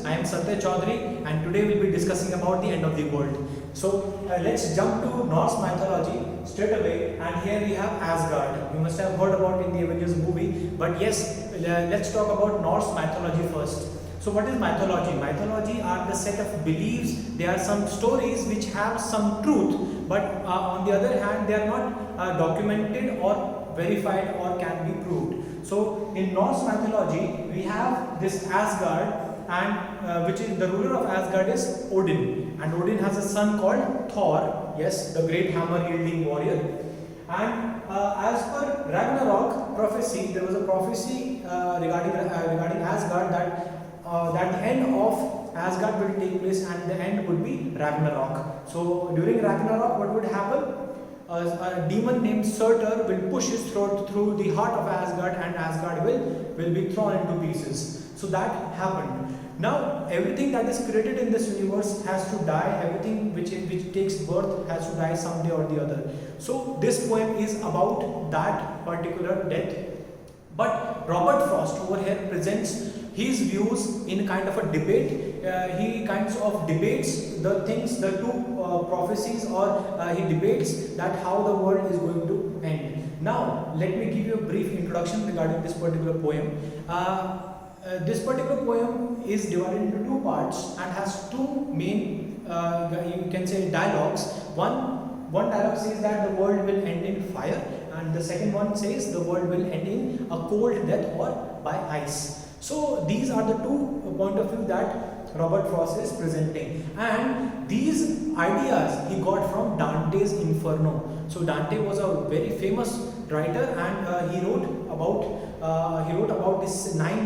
I am Satya Chaudhary and today we'll be discussing about the end of the world. So let's jump to Norse mythology straight away, and here we have Asgard. You must have heard about in the Avengers movie, but yes, let's talk about Norse mythology first. So what is mythology? Mythology are the set of beliefs. They are some stories which have some truth, but on the other hand they are not documented or verified or can be proved. So in Norse mythology we have this Asgard, and which is the ruler of Asgard is Odin, and Odin has a son called Thor, yes, the great hammer wielding warrior. And as per Ragnarok prophecy, there was a prophecy regarding Asgard that the end of Asgard will take place and the end would be Ragnarok. So during Ragnarok, what would happen? A demon named Surtur will push his throat through the heart of Asgard, and Asgard will be thrown into pieces. So that happened. Now everything that is created in this universe has to die. Everything which takes birth has to die someday or the other. So this poem is about that particular death. But Robert Frost over here presents his views in kind of a debate. He kinds of debates the things, the two prophecies, or he debates that how the world is going to end. Now let me give you a brief introduction regarding this particular poem. This particular poem is divided into two parts and has two main, you can say, dialogues. One dialogue says that the world will end in fire, and the second one says the world will end in a cold death or by ice. So these are the two point of view that Robert Frost is presenting, and these ideas he got from Dante's Inferno. So Dante was a very famous writer, and he wrote about this nine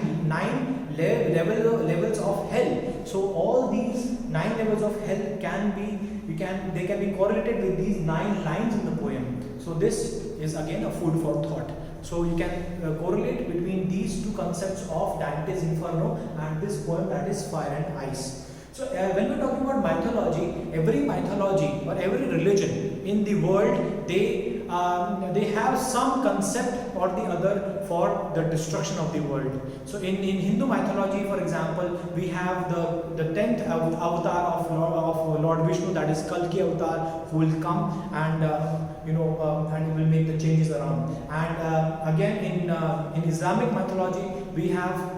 levels of hell. So all these 9 levels of hell can be correlated with these 9 lines in the poem. So this is again a food for thought. So you can correlate between these two concepts of Dante's Inferno and this poem, that is Fire and Ice. So when we're talking about mythology, every mythology or every religion in the world, they have some concept or the other for the destruction of the world. So in Hindu mythology, for example, we have the 10th avatar of Lord Vishnu, that is Kalki avatar, who will come and and will make the changes around. And again in Islamic mythology we have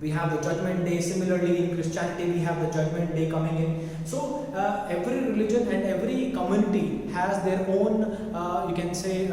the Judgment Day. Similarly in Christianity we have the Judgment Day coming in. So every religion and every community has their own you can say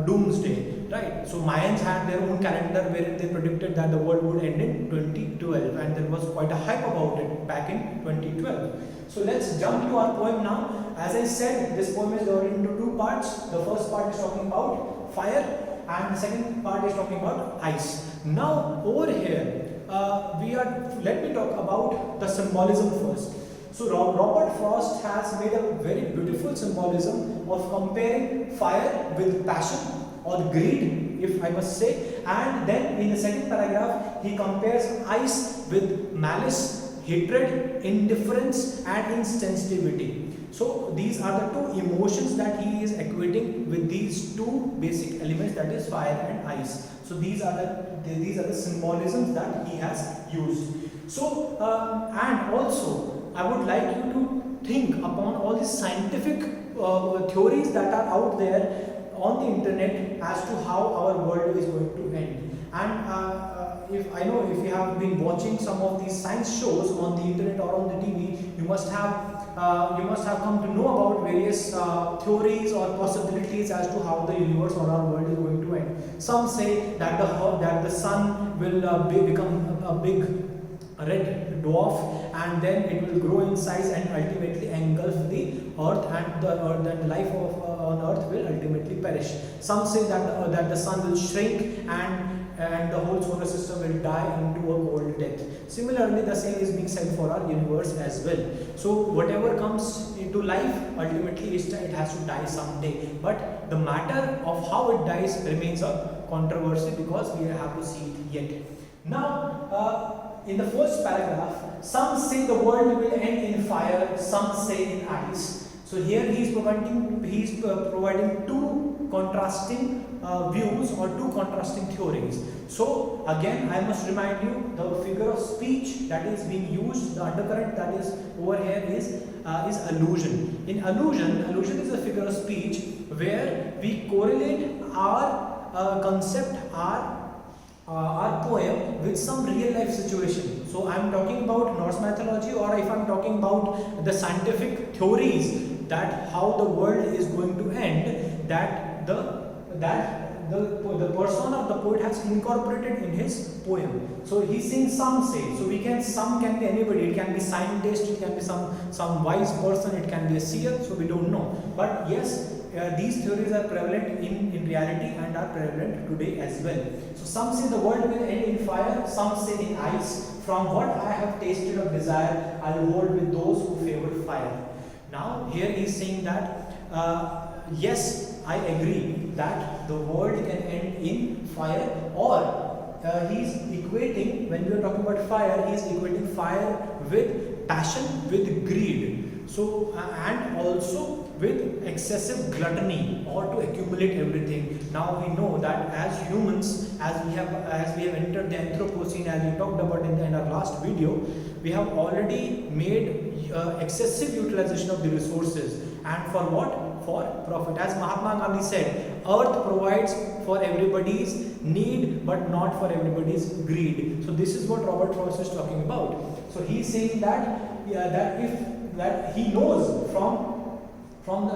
doomsday, right? So Mayans had their own calendar where they predicted that the world would end in 2012, and there was quite a hype about it back in 2012. So let's jump to our poem now. As I said, this poem is divided into two parts. The first part is talking about fire, and the second part is talking about ice. Now over here let me talk about the symbolism first. So Robert Frost has made a very beautiful symbolism of comparing fire with passion or greed, if I must say, and then in the second paragraph he compares ice with malice, hatred, indifference and insensitivity. So these are the two emotions that he is equating with these two basic elements, that is fire and ice. So these are the symbolisms that he has used. So and also I would like you to think upon all these scientific theories that are out there on the internet as to how our world is going to end. And if you have been watching some of these science shows on the internet or on the TV, you must have come to know about various theories or possibilities as to how the universe or our world is going to end. Some say that the sun will become a big red dwarf, and then it will grow in size and ultimately engulf the earth, and life on earth will ultimately perish. Some say that the sun will shrink and the whole solar system will die into a cold death. Similarly, the same is being said for our universe as well. So whatever comes into life, ultimately it has to die someday. But the matter of how it dies remains a controversy, because we have to see it yet. Now, in the first paragraph, some say the world will end in fire, some say in ice. So here he is providing two contrasting views or or two contrasting theories. So again, I must remind you, the figure of speech that is being used, the undercurrent that is over here is allusion. In allusion is a figure of speech where we correlate our concept, our poem with some real life situation. So I am talking about Norse mythology, or if I am talking about the scientific theories that how the world is going to end, that the persona of the poet has incorporated in his poem. So he's saying some say. So some can be anybody. It can be scientist, it can be some wise person, it can be a seer. So we don't know. But yes, these theories are prevalent in reality and are prevalent today as well. So some say the world will end in fire, some say in ice. From what I have tasted of desire, I will hold with those who favor fire. Now here he is saying that yes, I agree that the world can end in fire, or he is equating, when we are talking about fire, he is equating fire with passion, with greed. So and also with excessive gluttony, or to accumulate everything. Now we know that as humans, as we have entered the Anthropocene, as we talked about in our last video, we have already made excessive utilization of the resources, and for what? For profit. As Mahatma Gandhi said, earth provides for everybody's need but not for everybody's greed. So this is what Robert Frost is talking about. So he is saying that that he knows from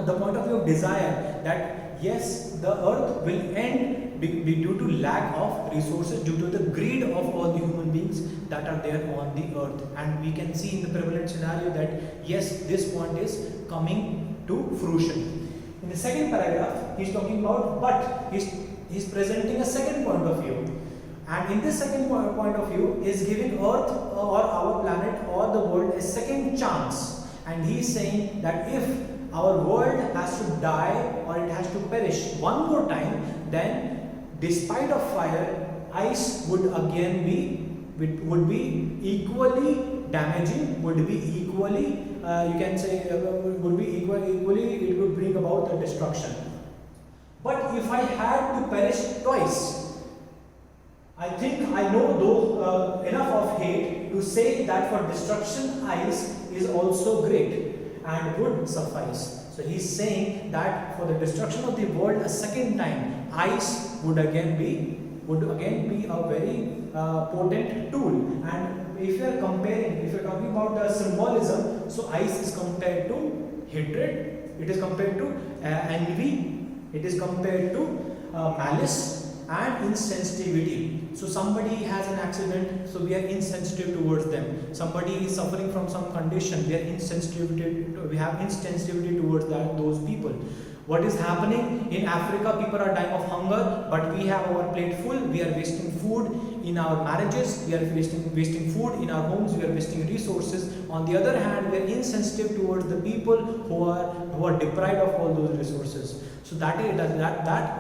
the point of view of desire that yes, the earth will end be due to lack of resources, due to the greed of all the human beings that are there on the earth. And we can see in the prevalent scenario that yes, this point is coming to fruition. In the second paragraph, he is talking about, but he is presenting a second point of view. And in this second point of view is giving earth or our planet or the world a second chance. And he is saying that if our world has to die or it has to perish one more time, then despite of fire, ice would again be equally damaging, would be equally you can say would be equally, it would bring about the destruction. But if I had to perish twice, I think I know though enough of hate to say that for destruction ice is also great and would suffice. So he is saying that for the destruction of the world a second time, ice would again be a very potent tool. And if you are comparing, if you are talking about the symbolism, so ice is compared to hatred, it is compared to envy, it is compared to malice and insensitivity. So somebody has an accident, so we are insensitive towards them. Somebody is suffering from some condition, we have insensitivity towards those people. What is happening in Africa? People are dying of hunger, but we have our plate full. We are wasting food in our marriages, we are wasting food in our homes, we are wasting resources. On the other hand, we are insensitive towards the people who are deprived of all those resources. So that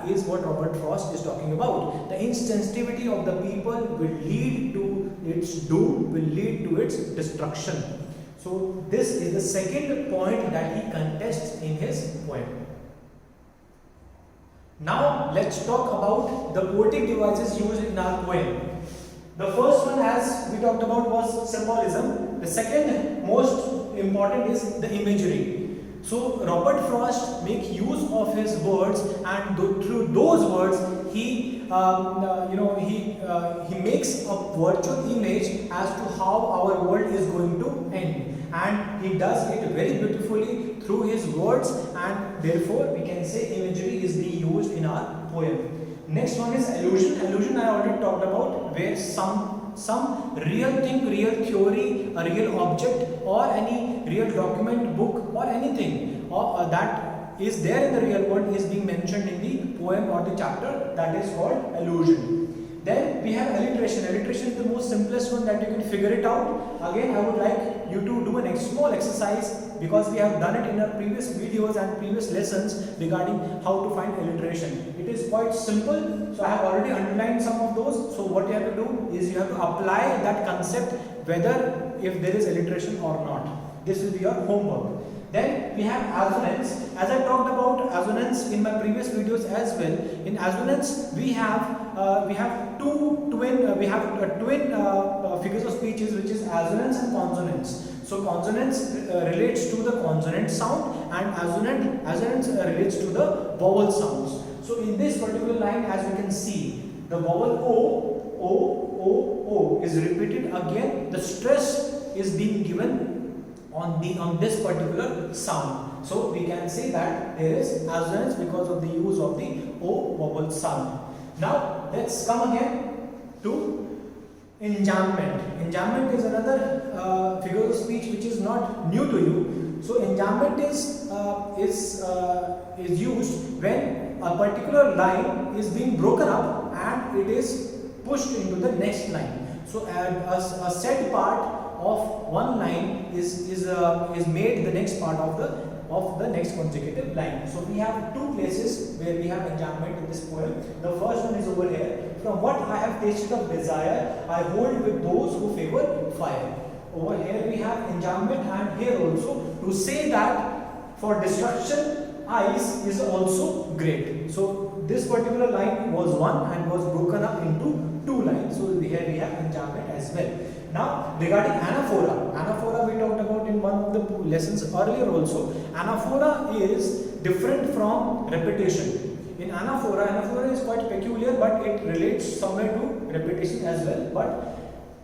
is what Robert Frost is talking about. The insensitivity of the people will lead to its doom, will lead to its destruction. So this is the second point that he contests in his poem. Now let's talk about the poetic devices used in our poem. The first one, as we talked about, was symbolism. The second most important is the imagery. So Robert Frost makes use of his words, and through those words he makes a virtual image as to how our world is going to end, and he does it very beautifully through his words, and therefore we can say imagery is being used in our poem. Next one is allusion. Allusion I already talked about, where some real thing, real theory, a real object, or any real document, book, or anything that is there in the real world is being mentioned in the poem or the chapter. That is called allusion. Then we have alliteration. Alliteration is the most simplest one that you can figure it out. Again, I would like you to do a small exercise, because we have done it in our previous videos and previous lessons regarding how to find alliteration. It is quite simple. So I have already underlined some of those. So what you have to do is you have to apply that concept whether if there is alliteration or not. This will be your homework. Then we have assonance. As I talked about assonance in my previous videos as well. In assonance, we have twin figures of speeches, which is assonance and consonance. So consonance relates to the consonant sound, and assonance relates to the vowel sounds. So in this particular line, as we can see, the vowel O is repeated again. The stress is being given on this particular sound. So we can say that there is assonance because of the use of the O vowel sound. Now let's come again to enjambment. Enjambment is another figure of speech which is not new to you. So enjambment is used when a particular line is being broken up and it is pushed into the next line. So a set part of one line is made the next part of the next consecutive line. So we have two places where we have enjambment in this poem. The first one is over here. From what I have tasted of desire, I hold with those who favor fire. Over here we have enjambment, and here also to say that for destruction, ice is also great. So this particular line was one and was broken up into two lines. So here we have enjambment as well. Now regarding anaphora we talked about in one of the lessons earlier also. Anaphora is different from repetition. In anaphora is quite peculiar, but it relates somewhere to repetition as well. But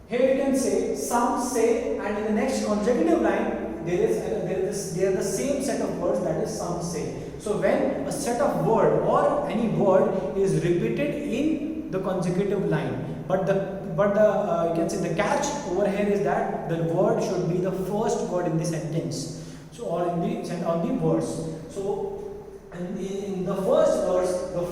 here you can say, some say, and in the next consecutive line they are the same set of words, that is some say. So when a set of word or any word is repeated in the consecutive line, but you can say the catch over here is that the word should be the first word in the sentence. So or on the verse. So in the first verse, the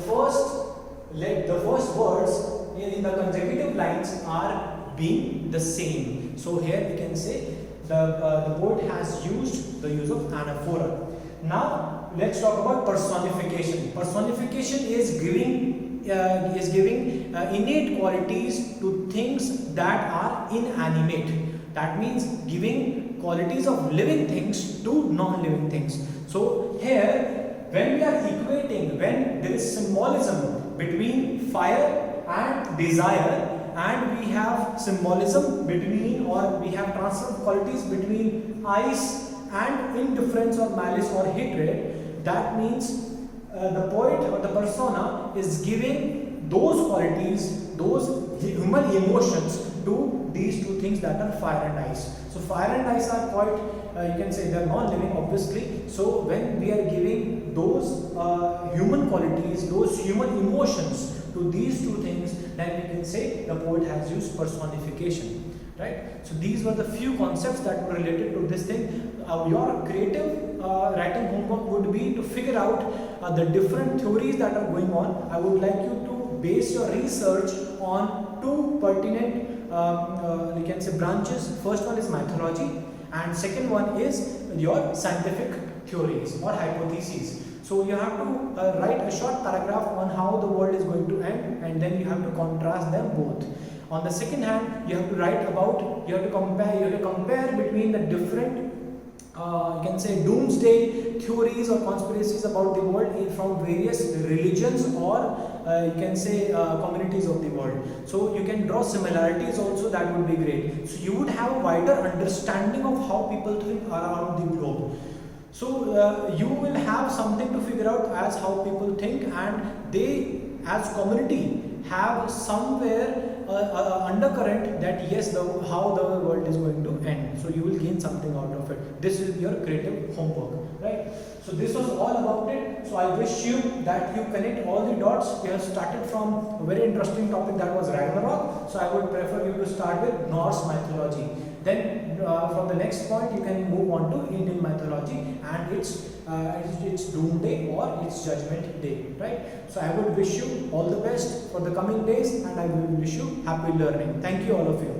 first words in the consecutive lines are being the same. So here we can say the poet has used the use of anaphora. Now let's talk about personification. Personification is giving innate qualities to things that are inanimate. That means giving qualities of living things to non-living things. So here, when we are equating, when there is symbolism between fire and desire, and we have symbolism between, or we have transfer qualities between ice and indifference or malice or hatred, that means the poet or the persona is giving those qualities, those human emotions to these two things, that are fire and ice. So fire and ice are quite, you can say they are non-living obviously. So when we are giving those human qualities, those human emotions to these two things, then we can say the poet has used personification, right? So these were the few concepts that were related to this thing. Your creative writing homework would be to figure out the different theories that are going on. I would like you to base your research on two pertinent you can say branches. First one is mythology, and second one is your scientific theories or hypotheses. So you have to write a short paragraph on how the world is going to end, and then you have to contrast them both. On the second hand, you have to write about, you have to compare between the different you can say doomsday theories or conspiracies about the world from various religions or you can say communities of the world. So you can draw similarities also, that would be great. So you would have a wider understanding of how people think around the globe. So you will have something to figure out as how people think, and they as community have somewhere undercurrent that yes, how the world is going to end. So you will gain something out of it. This is your creative homework, right? So this was all about it. So I wish you that you connect all the dots. We have started from a very interesting topic, that was Ragnarok. So I would prefer you to start with Norse mythology. Then from the next point you can move on to Indian mythology and its doomsday or its judgment day, right? So I would wish you all the best for the coming days, and I will wish you happy learning. Thank you all of you.